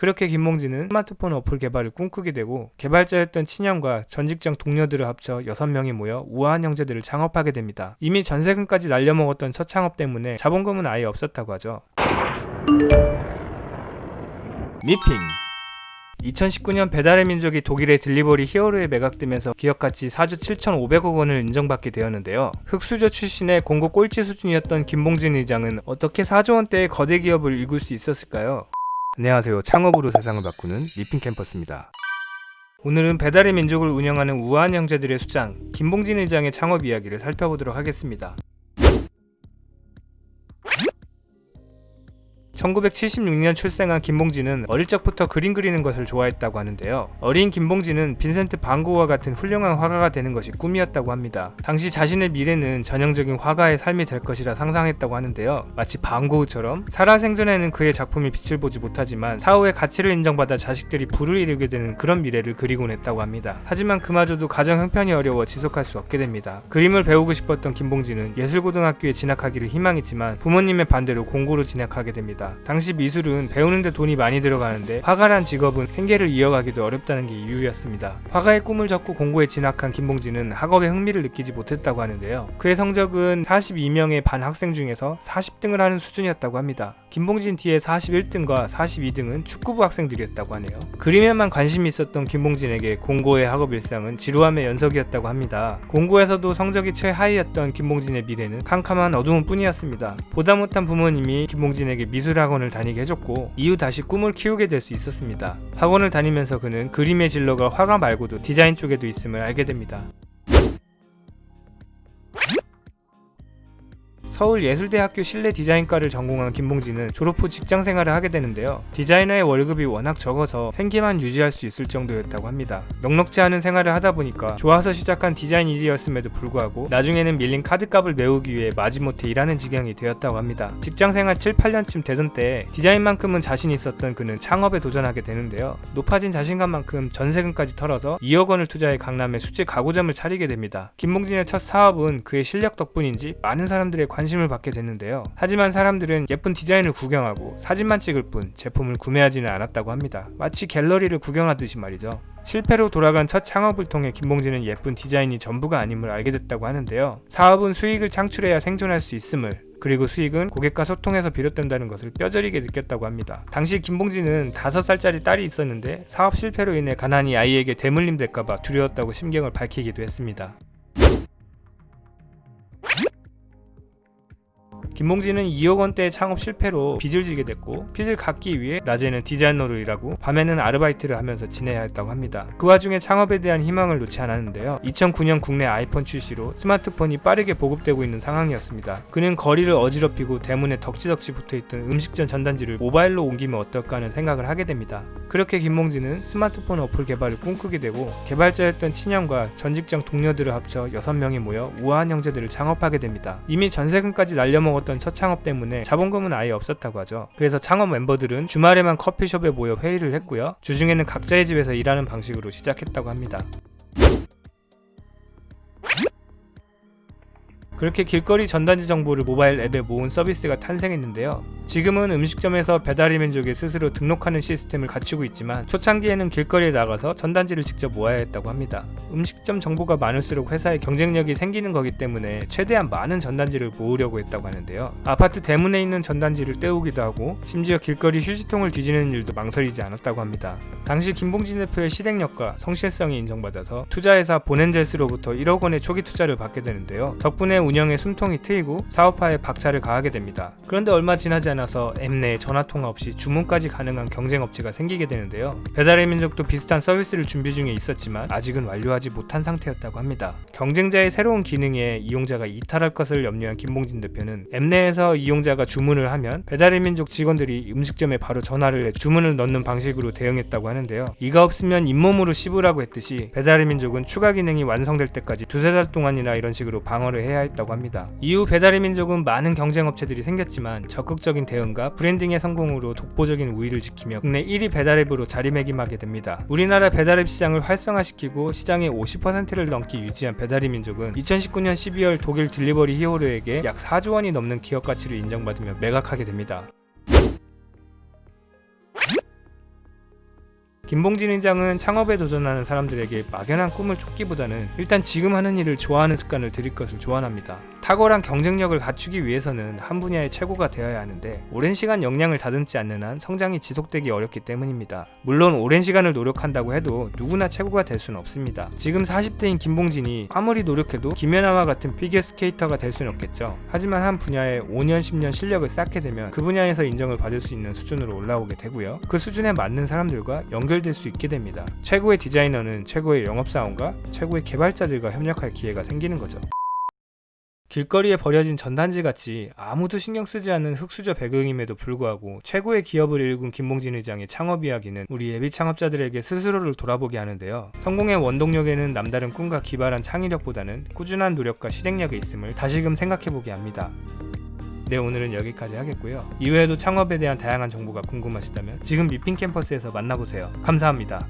그렇게 김봉진은 스마트폰 어플 개발을 꿈꾸게 되고 개발자였던 친형과 전 직장 동료들을 합쳐 6명이 모여 우아한 형제들을 창업하게 됩니다. 이미 전세금까지 날려먹었던 첫 창업 때문에 자본금은 아예 없었다고 하죠. 미핑 2019년 배달의 민족이 독일의 딜리버리 히어로에 매각되면서 기업가치 4조 7,500억 원을 인정받게 되었는데요. 흑수저 출신의 공고 꼴찌 수준이었던 김봉진 의장은 어떻게 4조 원대의 거대 기업을 이룰 수 있었을까요? 안녕하세요. 창업으로 세상을 바꾸는 미핑 캠퍼스입니다. 오늘은 배달의 민족을 운영하는 우아한 형제들의 수장 김봉진 의장의 창업 이야기를 살펴보도록 하겠습니다. 1976년 출생한 김봉진은 어릴 적부터 그림 그리는 것을 좋아했다고 하는데요. 어린 김봉진은 빈센트 반 고흐와 같은 훌륭한 화가가 되는 것이 꿈이었다고 합니다. 당시 자신의 미래는 전형적인 화가의 삶이 될 것이라 상상했다고 하는데요. 마치 반 고흐처럼 살아생전에는 그의 작품이 빛을 보지 못하지만 사후에 가치를 인정받아 자식들이 부를 이루게 되는 그런 미래를 그리곤 했다고 합니다. 하지만 그마저도 가정 형편이 어려워 지속할 수 없게 됩니다. 그림을 배우고 싶었던 김봉진은 예술고등학교에 진학하기를 희망했지만 부모님의 반대로 공고로 진학하게 됩니다. 당시 미술은 배우는데 돈이 많이 들어가는데 화가란 직업은 생계를 이어가기도 어렵다는 게 이유였습니다. 화가의 꿈을 접고 공고에 진학한 김봉진은 학업에 흥미를 느끼지 못했다고 하는데요. 그의 성적은 42명의 반 학생 중에서 40등을 하는 수준이었다고 합니다. 김봉진 뒤에 41등과 42등은 축구부 학생들이었다고 하네요. 그림에만 관심이 있었던 김봉진에게 공고의 학업 일상은 지루함의 연속이었다고 합니다. 공고에서도 성적이 최하위였던 김봉진의 미래는 캄캄한 어두움 뿐이었습니다. 보다 못한 부모님이 김봉진에게 미술학원을 다니게 해줬고 이후 다시 꿈을 키우게 될 수 있었습니다. 학원을 다니면서 그는 그림의 진로가 화가 말고도 디자인 쪽에도 있음을 알게 됩니다. 서울예술대학교 실내디자인과를 전공한 김봉진은 졸업 후 직장생활을 하게 되는데요. 디자이너의 월급이 워낙 적어서 생계만 유지할 수 있을 정도였다고 합니다. 넉넉지 않은 생활을 하다 보니까 좋아서 시작한 디자인 일이었음에도 불구하고 나중에는 밀린 카드값을 메우기 위해 마지못해 일하는 지경이 되었다고 합니다. 직장생활 7, 8년쯤 되던 때 디자인만큼은 자신 있었던 그는 창업에 도전하게 되는데요. 높아진 자신감만큼 전세금까지 털어서 2억 원을 투자해 강남에 수제 가구점을 차리게 됩니다. 김봉진의 첫 사업은 그의 실력 덕분인지 많은 사람들의 관심을 받게 됐는데요. 하지만 사람들은 예쁜 디자인을 구경하고 사진만 찍을 뿐 제품을 구매하지는 않았다고 합니다. 마치 갤러리를 구경하듯이 말이죠. 실패로 돌아간 첫 창업을 통해 김봉진은 예쁜 디자인이 전부가 아님을 알게 됐다고 하는데요. 사업은 수익을 창출해야 생존할 수 있음을, 그리고 수익은 고객과 소통에서 비롯된다는 것을 뼈저리게 느꼈다고 합니다. 당시 김봉진은 5살짜리 딸이 있었는데 사업 실패로 인해 가난이 아이에게 대물림 될까봐 두려웠다고 심경을 밝히기도 했습니다. 김봉진은 2억 원대의 창업 실패로 빚을 지게 됐고 빚을 갚기 위해 낮에는 디자이너로 일하고 밤에는 아르바이트를 하면서 지내야 했다고 합니다. 그 와중에 창업에 대한 희망을 놓지 않았는데요. 2009년 국내 아이폰 출시로 스마트폰이 빠르게 보급되고 있는 상황이었습니다. 그는 거리를 어지럽히고 대문에 덕지덕지 붙어있던 음식점 전단지를 모바일로 옮기면 어떨까 하는 생각을 하게 됩니다. 그렇게 김봉진은 스마트폰 어플 개발을 꿈꾸게 되고 개발자였던 친형과 전 직장 동료들을 합쳐 6명이 모여 우아한 형제들을 창업하게 됩니다. 이미 전세금까지 날려먹었던 첫 창업 때문에 자본금은 아예 없었다고 하죠. 그래서 창업 멤버들은 주말에만 커피숍에 모여 회의를 했고요. 주중에는 각자의 집에서 일하는 방식으로 시작했다고 합니다. 그렇게 길거리 전단지 정보를 모바일 앱에 모은 서비스가 탄생했는데요. 지금은 음식점에서 배달의 민족에 스스로 등록하는 시스템을 갖추고 있지만 초창기에는 길거리에 나가서 전단지를 직접 모아야 했다고 합니다. 음식점 정보가 많을수록 회사의 경쟁력이 생기는 거기 때문에 최대한 많은 전단지를 모으려고 했다고 하는데요. 아파트 대문에 있는 전단지를 떼우기도 하고 심지어 길거리 휴지통을 뒤지는 일도 망설이지 않았다고 합니다. 당시 김봉진 대표의 실행력과 성실성이 인정받아서 투자회사 보넨젤스로부터 1억 원의 초기 투자를 받게 되는데요. 덕분에 운영에 숨통이 트이고 사업화에 박차를 가하게 됩니다. 그런데 얼마 지나지 않아서 앱 내에 전화통화 없이 주문까지 가능한 경쟁업체가 생기게 되는데요. 배달의 민족도 비슷한 서비스를 준비 중에 있었지만 아직은 완료하지 못한 상태였다고 합니다. 경쟁자의 새로운 기능에 이용자가 이탈할 것을 염려한 김봉진 대표는 앱 내에서 이용자가 주문을 하면 배달의 민족 직원들이 음식점에 바로 전화를 해 주문을 넣는 방식으로 대응했다고 하는데요. 이가 없으면 잇몸으로 씹으라고 했듯이 배달의 민족은 추가 기능이 완성될 때까지 2-3달 동안이나 이런 식으로 방어를 해야 했다고 합니다. 이후 배달의 민족은 많은 경쟁업체들이 생겼지만 적극적인 대응과 브랜딩의 성공으로 독보적인 우위를 지키며 국내 1위 배달앱으로 자리매김하게 됩니다. 우리나라 배달앱 시장을 활성화시키고 시장의 50%를 넘게 유지한 배달의 민족은 2019년 12월 독일 딜리버리 히어로에게 약 4조 원이 넘는 기업 가치를 인정받으며 매각하게 됩니다. 김봉진 의장은 창업에 도전하는 사람들에게 막연한 꿈을 쫓기보다는 일단 지금 하는 일을 좋아하는 습관을 들일 것을 조언합니다. 탁월한 경쟁력을 갖추기 위해서는 한 분야의 최고가 되어야 하는데 오랜 시간 역량을 다듬지 않는 한 성장이 지속되기 어렵기 때문입니다. 물론 오랜 시간을 노력한다고 해도 누구나 최고가 될 수는 없습니다. 지금 40대인 김봉진이 아무리 노력해도 김연아와 같은 피겨스케이터가 될 수는 없겠죠. 하지만 한 분야에 5년 10년 실력을 쌓게 되면 그 분야에서 인정을 받을 수 있는 수준으로 올라오게 되고요. 그 수준에 맞는 사람들과 연결될 수 있게 됩니다. 최고의 디자이너는 최고의 영업사원과 최고의 개발자들과 협력할 기회가 생기는 거죠. 길거리에 버려진 전단지 같이 아무도 신경 쓰지 않는 흙수저 배경임에도 불구하고 최고의 기업을 일군 김봉진 의장의 창업 이야기는 우리 예비 창업자들에게 스스로를 돌아보게 하는데요. 성공의 원동력에는 남다른 꿈과 기발한 창의력보다는 꾸준한 노력과 실행력이 있음을 다시금 생각해보게 합니다. 네, 오늘은 여기까지 하겠고요. 이외에도 창업에 대한 다양한 정보가 궁금하시다면 지금 미핑 캠퍼스에서 만나보세요. 감사합니다.